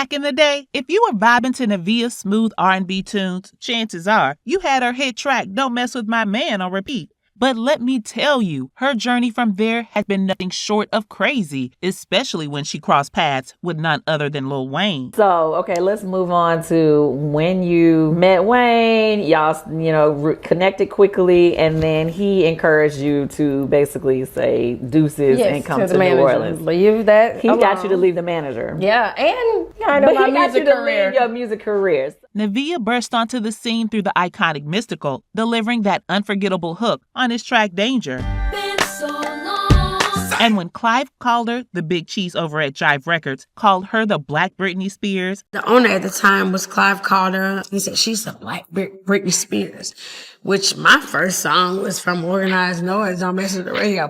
Back in the day, if you were vibing to NIVEA's smooth R&B tunes, chances are you had her hit track Don't Mess With My Man on repeat. But let me tell you, her journey from there has been nothing short of crazy, especially when she crossed paths with none other than Lil Wayne. So, okay, let's move on to when you met Wayne. Y'all, connected quickly, and then he encouraged you to basically say deuces and come to New Orleans. Leave that. He got you to leave the manager. Yeah, and my music career. Leave your music careers. NIVEA burst onto the scene through the iconic Mystical, delivering that unforgettable hook on his track Danger. And when Clive Calder, the big cheese over at Jive Records, called her the Black Britney Spears, the owner at the time was Clive Calder. He said, she's the Black Britney Spears, which my first song was from Organized Noise, Don't Mess With The Radio,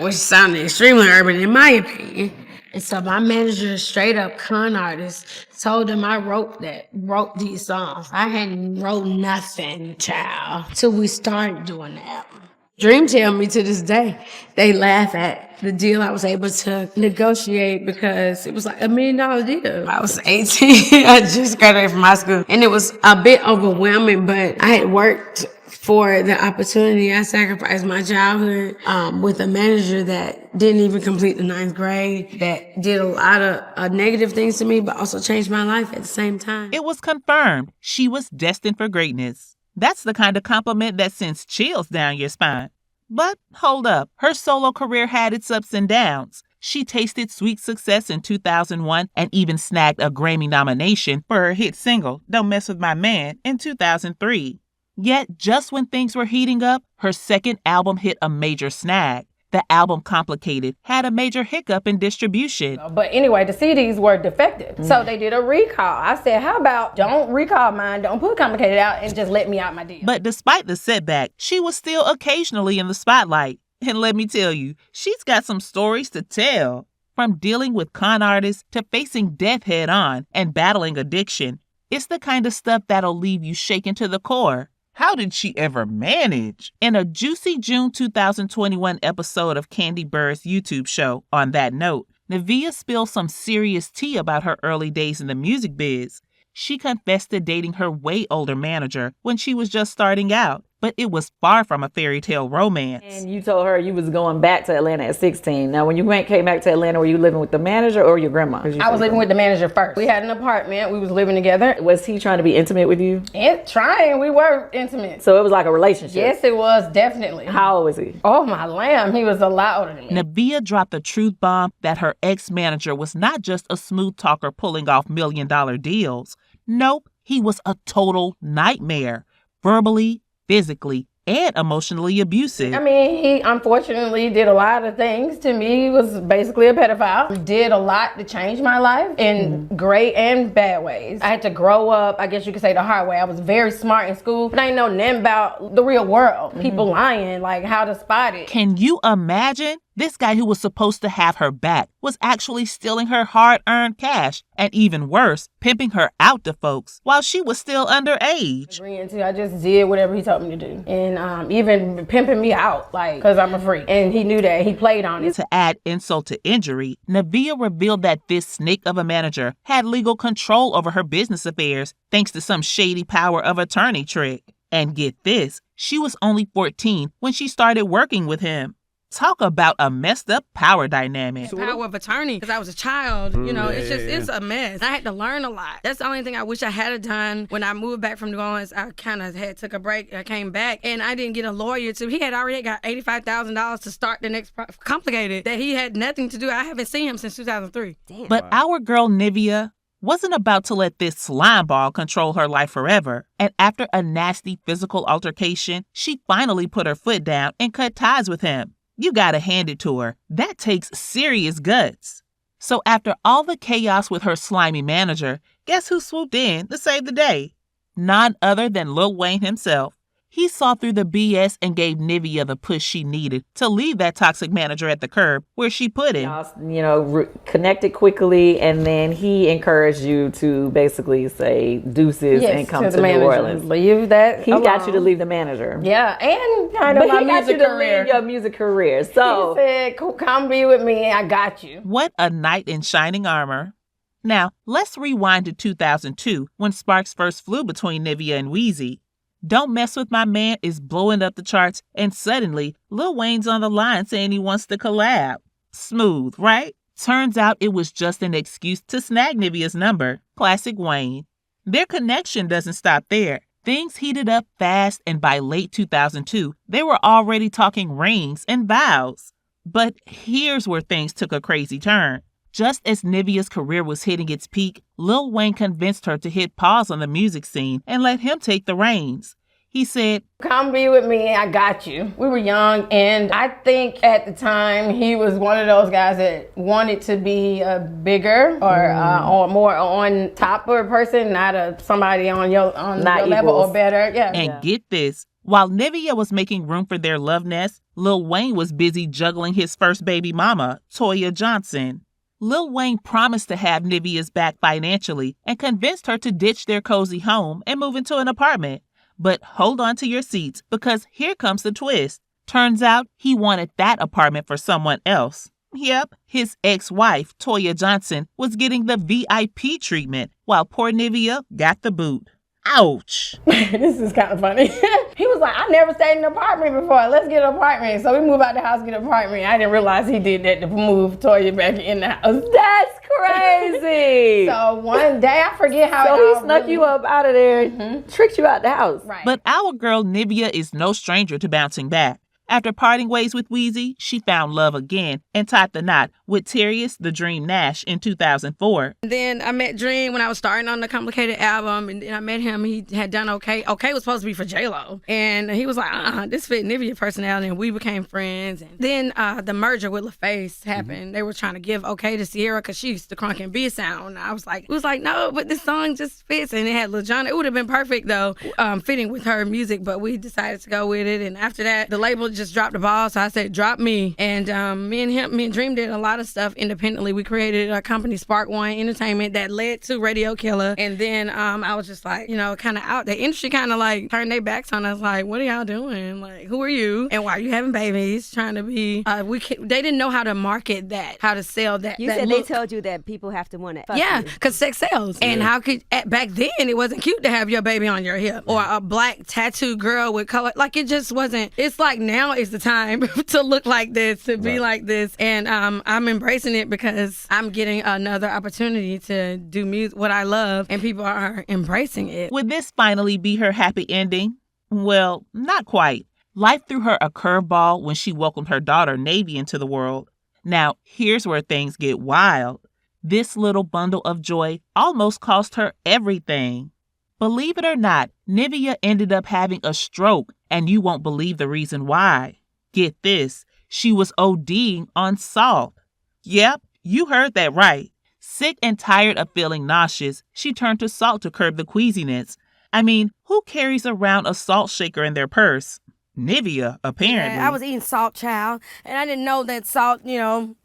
which sounded extremely urban in my opinion. And so my manager, straight up con artist, told him I wrote these songs. I hadn't wrote nothing, child, till we started doing the album. Dream tell me to this day, they laugh at the deal I was able to negotiate because it was like $1 million deal. I was 18, I just graduated from high school, and it was a bit overwhelming, but I had worked for the opportunity. I sacrificed my childhood with a manager that didn't even complete the 9th grade, that did a lot of negative things to me, but also changed my life at the same time. It was confirmed she was destined for greatness. That's the kind of compliment that sends chills down your spine. But hold up, her solo career had its ups and downs. She tasted sweet success in 2001 and even snagged a Grammy nomination for her hit single, Don't Mess With My Man, in 2003. Yet, just when things were heating up, her second album hit a major snag. The album Complicated had a major hiccup in distribution. But anyway, the CDs were defective. So they did a recall. I said, how about don't recall mine, don't put Complicated out, and just let me out my deal. But despite the setback, she was still occasionally in the spotlight. And let me tell you, she's got some stories to tell. From dealing with con artists to facing death head on and battling addiction. It's the kind of stuff that'll leave you shaken to the core. How did she ever manage? In a juicy June 2021 episode of Candy Burr's YouTube show, On That Note, NIVEA spilled some serious tea about her early days in the music biz. She confessed to dating her way older manager when she was just starting out, but it was far from a fairy tale romance. And you told her you was going back to Atlanta at 16. Now, when you came back to Atlanta, were you living with the manager or your grandma? I was living with the manager first. We had an apartment. We was living together. Was he trying to be intimate with you? We were intimate. So it was like a relationship? Yes, it was, definitely. How old was he? Oh, my lamb. He was a lot older than me. NIVEA dropped the truth bomb that her ex-manager was not just a smooth talker pulling off $1 million deals. Nope, he was a total nightmare. Verbally, physically, and emotionally abusive. I mean, he unfortunately did a lot of things to me. He was basically a pedophile. He did a lot to change my life in great and bad ways. I had to grow up, I guess you could say the hard way. I was very smart in school, but I didn't know nothing about the real world. People lying, like how to spot it. Can you imagine? This guy who was supposed to have her back was actually stealing her hard-earned cash and, even worse, pimping her out to folks while she was still underage. I just did whatever he told me to do. And even pimping me out, like, because I'm a freak. And he knew that. He played on it. To add insult to injury, NIVEA revealed that this snake of a manager had legal control over her business affairs thanks to some shady power of attorney trick. And get this, she was only 14 when she started working with him. Talk about a messed up power dynamic. Power of attorney, because I was a child, it's a mess. I had to learn a lot. That's the only thing I wish I had done when I moved back from New Orleans. I kind of took a break. I came back and I didn't get a lawyer he had already got $85,000 to start the next Complicated that he had nothing to do. I haven't seen him since 2003. Damn. But our girl NIVEA wasn't about to let this slime ball control her life forever. And after a nasty physical altercation, she finally put her foot down and cut ties with him. You gotta hand it to her. That takes serious guts. So after all the chaos with her slimy manager, guess who swooped in to save the day? None other than Lil Wayne himself. He saw through the BS and gave NIVEA the push she needed to leave that toxic manager at the curb where she put him. Y'all, connected quickly, and then he encouraged you to basically say deuces and come to New Orleans. Leave that. He got you to leave the manager. Yeah, and my music career. Leave your music career. So he said, "Come be with me. I got you." What a knight in shining armor. Now, let's rewind to 2002 when sparks first flew between NIVEA and Weezy. Don't Mess With My Man is blowing up the charts, and suddenly, Lil Wayne's on the line saying he wants to collab. Smooth, right? Turns out it was just an excuse to snag NIVEA's number. Classic Wayne. Their connection doesn't stop there. Things heated up fast, and by late 2002, they were already talking rings and vows. But here's where things took a crazy turn. Just as NIVEA's career was hitting its peak, Lil Wayne convinced her to hit pause on the music scene and let him take the reins. He said, "Come be with me, I got you." We were young, and I think at the time he was one of those guys that wanted to be a bigger or more on top of a person, not somebody on your level or better. Yeah. And get this, while NIVEA was making room for their love nest, Lil Wayne was busy juggling his first baby mama, Toya Johnson. Lil Wayne promised to have NIVEA's back financially and convinced her to ditch their cozy home and move into an apartment. But hold on to your seats, because here comes the twist. Turns out he wanted that apartment for someone else. Yep, his ex-wife, Toya Johnson, was getting the VIP treatment, while poor NIVEA got the boot. Ouch. This is kind of funny. He was like, "I never stayed in an apartment before. Let's get an apartment." So we moved out the house, get an apartment. I didn't realize he did that to move Toya back in the house. That's crazy. So one day, I forget how he snuck you up out of there, tricked you out the house. Right. But our girl NIVEA is no stranger to bouncing back. After parting ways with Weezy, she found love again and tied the knot with Terrius the Dream Nash in 2004. Then I met Dream when I was starting on the Complicated album, and then I met him. He had done Okay. Okay was supposed to be for J-Lo, and he was like, this fit NIVEA personality, and we became friends. And then the merger with LaFace happened. They were trying to give Okay to Sierra because she used to crunk and B sound. And I was like, no, but this song just fits, and it had Lil Jon. It would have been perfect though, fitting with her music, but we decided to go with it. And after that, the label just dropped the ball, so I said, drop me. And me and Dream did a lot of stuff independently. We created a company, Spark One Entertainment, that led to Radio Killer. And then I was just like, kind of out. The industry kind of like turned their backs on us, like, what are y'all doing? Like, who are you? And why are you having babies? Trying to be, they didn't know how to market that, how to sell that. You said look. They told you that people have to want it. Yeah, because sex sells. Yeah. And how could, back then, it wasn't cute to have your baby on your hip or a black tattooed girl with color. Like, it just wasn't. It's like now is the time to look like this, to be like this. And I'm embracing it because I'm getting another opportunity to do music, what I love, and people are embracing it. Would this finally be her happy ending? Well, not quite. Life threw her a curveball when she welcomed her daughter, Navy, into the world. Now, here's where things get wild. This little bundle of joy almost cost her everything. Believe it or not, NIVEA ended up having a stroke, and you won't believe the reason why. Get this, she was ODing on salt. Yep, you heard that right. Sick and tired of feeling nauseous, she turned to salt to curb the queasiness. I mean, who carries around a salt shaker in their purse? NIVEA, apparently. Yeah, I was eating salt, child, and I didn't know that salt,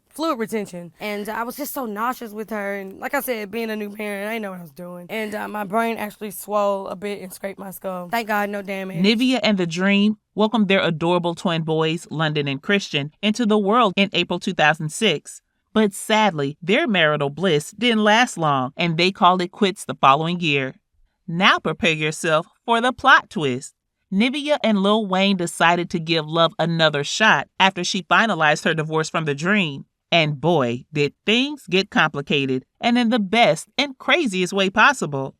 fluid retention. And I was just so nauseous with her. And like I said, being a new parent, I didn't know what I was doing. And my brain actually swelled a bit and scraped my skull. Thank God, no damage. NIVEA and The Dream welcomed their adorable twin boys, London and Christian, into the world in April 2006. But sadly, their marital bliss didn't last long, and they called it quits the following year. Now prepare yourself for the plot twist. NIVEA and Lil Wayne decided to give love another shot after she finalized her divorce from The Dream. And boy, did things get complicated, and in the best and craziest way possible.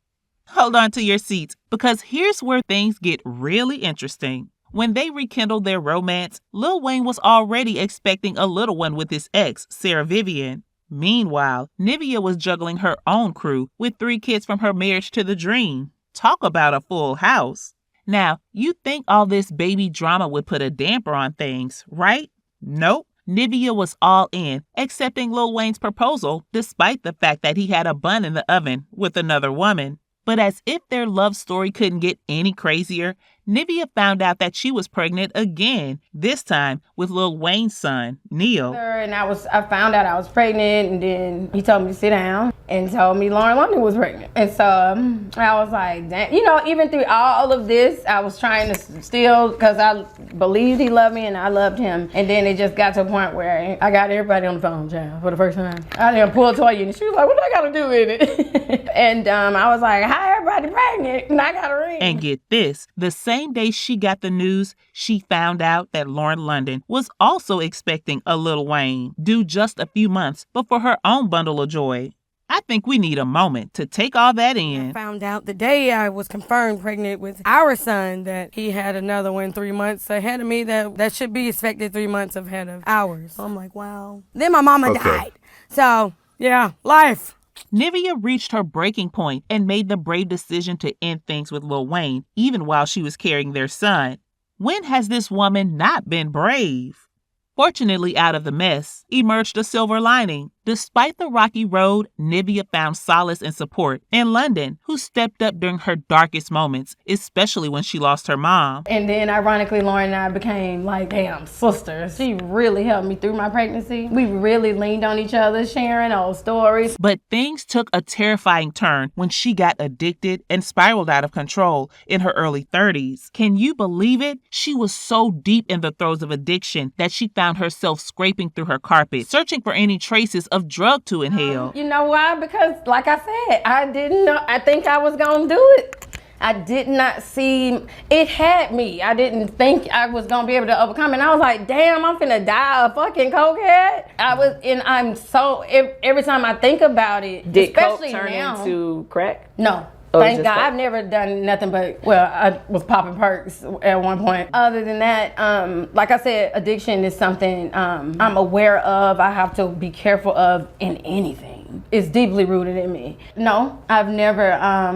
Hold on to your seats, because here's where things get really interesting. When they rekindled their romance, Lil Wayne was already expecting a little one with his ex, Sarah Vivian. Meanwhile, NIVEA was juggling her own crew with 3 kids from her marriage to The Dream. Talk about a full house. Now, you'd think all this baby drama would put a damper on things, right? Nope. NIVEA was all in, accepting Lil Wayne's proposal despite the fact that he had a bun in the oven with another woman. But as if their love story couldn't get any crazier, NIVEA found out that she was pregnant again, this time with Lil Wayne's son, Neil. And I found out I was pregnant, and then he told me to sit down. and told me Lauren London was pregnant. And so I was like, damn. You know, even through all of this, I was trying to still, because I believed he loved me and I loved him. And then it just got to a point where I got everybody on the phone, child, for the first time. I didn't pull Toya, and she was like, what do I got to do with it? And I was like, how everybody pregnant? And I got a ring. And get this, the same day she got the news, she found out that Lauren London was also expecting a Lil Wayne, due just a few months before her own bundle of joy. I think we need a moment to take all that in. I found out the day I was confirmed pregnant with our son that he had another one 3 months ahead of me that should be expected 3 months ahead of ours. So I'm like, wow. Then my mama died. So, yeah, life. NIVEA reached her breaking point and made the brave decision to end things with Lil Wayne, even while she was carrying their son. When has this woman not been brave? Fortunately, out of the mess emerged a silver lining. Despite the rocky road, NIVEA found solace and support in London, who stepped up during her darkest moments, especially when she lost her mom. And then, ironically, Lauren and I became like damn sisters. She really helped me through my pregnancy. We really leaned on each other, sharing old stories. But things took a terrifying turn when she got addicted and spiraled out of control in her early 30s. Can you believe it? She was so deep in the throes of addiction that she found herself scraping through her carpet, searching for any traces of drug to inhale. You know why? Because, like I said, I didn't know. I think I was going to do it. I did not see, it had me. I didn't think I was going to be able to overcome it. And I was like, damn, I'm finna die a fucking cokehead. I'm so, every time I think about it, Did especially coke turn now, into crack? No. Oh, Thank God. coke. I've never done nothing but, well, I was popping perks at one point. Other than that, like I said, addiction is something I'm aware of. I have to be careful of in anything. It's deeply rooted in me. No, I've never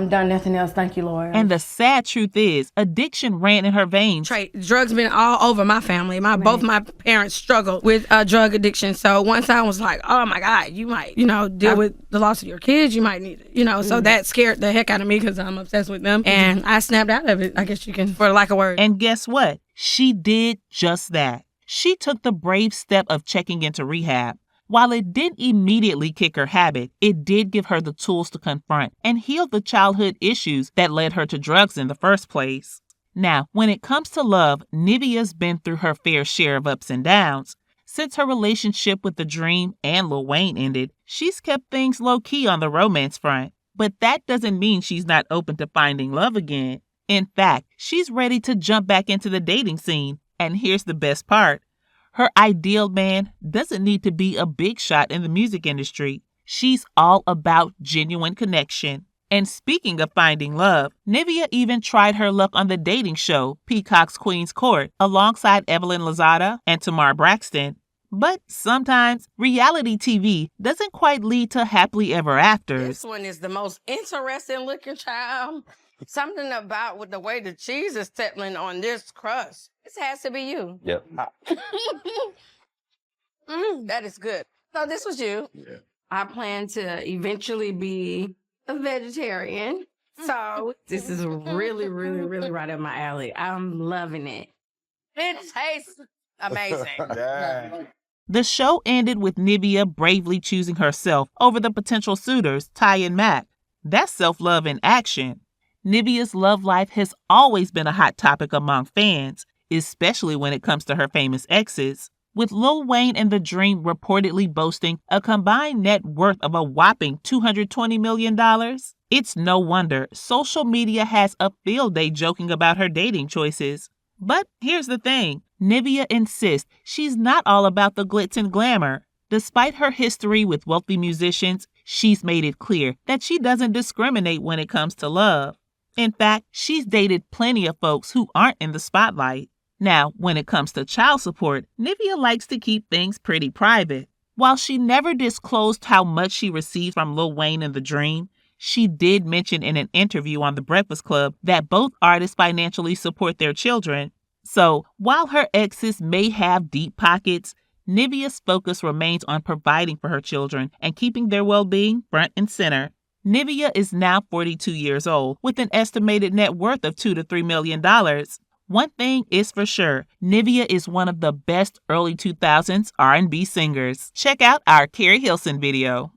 done nothing else. Thank you, Lord. And the sad truth is, addiction ran in her veins. Drugs been all over my family. Both my parents struggled with drug addiction. So once I was like, oh my God, you might, deal with the loss of your kids. You might need it, so that scared the heck out of me because I'm obsessed with them. And I snapped out of it, I guess you can, for lack of word. And guess what? She did just that. She took the brave step of checking into rehab. While it didn't immediately kick her habit, it did give her the tools to confront and heal the childhood issues that led her to drugs in the first place. Now, when it comes to love, NIVEA's been through her fair share of ups and downs. Since her relationship with The Dream and Lil Wayne ended, she's kept things low-key on the romance front. But that doesn't mean she's not open to finding love again. In fact, she's ready to jump back into the dating scene. And here's the best part. Her ideal man doesn't need to be a big shot in the music industry. She's all about genuine connection. And speaking of finding love, NIVEA even tried her luck on the dating show Peacock's Queen's Court alongside Evelyn Lozada and Tamar Braxton. But sometimes reality TV doesn't quite lead to happily ever afters. This one is the most interesting looking child. Something about with the way the cheese is settling on this crust. This has to be you. Yep. That is good. So this was you. Yeah. I plan to eventually be a vegetarian. So this is really, really, really right up my alley. I'm loving it. It tastes amazing. Yeah. The show ended with NIVEA bravely choosing herself over the potential suitors, Ty and Matt. That's self-love in action. NIVEA's love life has always been a hot topic among fans, especially when it comes to her famous exes. With Lil Wayne and The Dream reportedly boasting a combined net worth of a whopping $220 million, it's no wonder social media has a field day joking about her dating choices. But here's the thing, NIVEA insists she's not all about the glitz and glamour. Despite her history with wealthy musicians, she's made it clear that she doesn't discriminate when it comes to love. In fact, she's dated plenty of folks who aren't in the spotlight. Now, when it comes to child support, NIVEA likes to keep things pretty private. While she never disclosed how much she received from Lil Wayne and The Dream, she did mention in an interview on The Breakfast Club that both artists financially support their children. So, while her exes may have deep pockets, NIVEA's focus remains on providing for her children and keeping their well-being front and center. NIVEA is now 42 years old with an estimated net worth of $2 to $3 million. One thing is for sure, NIVEA is one of the best early 2000s R&B singers. Check out our Carrie Hilson video.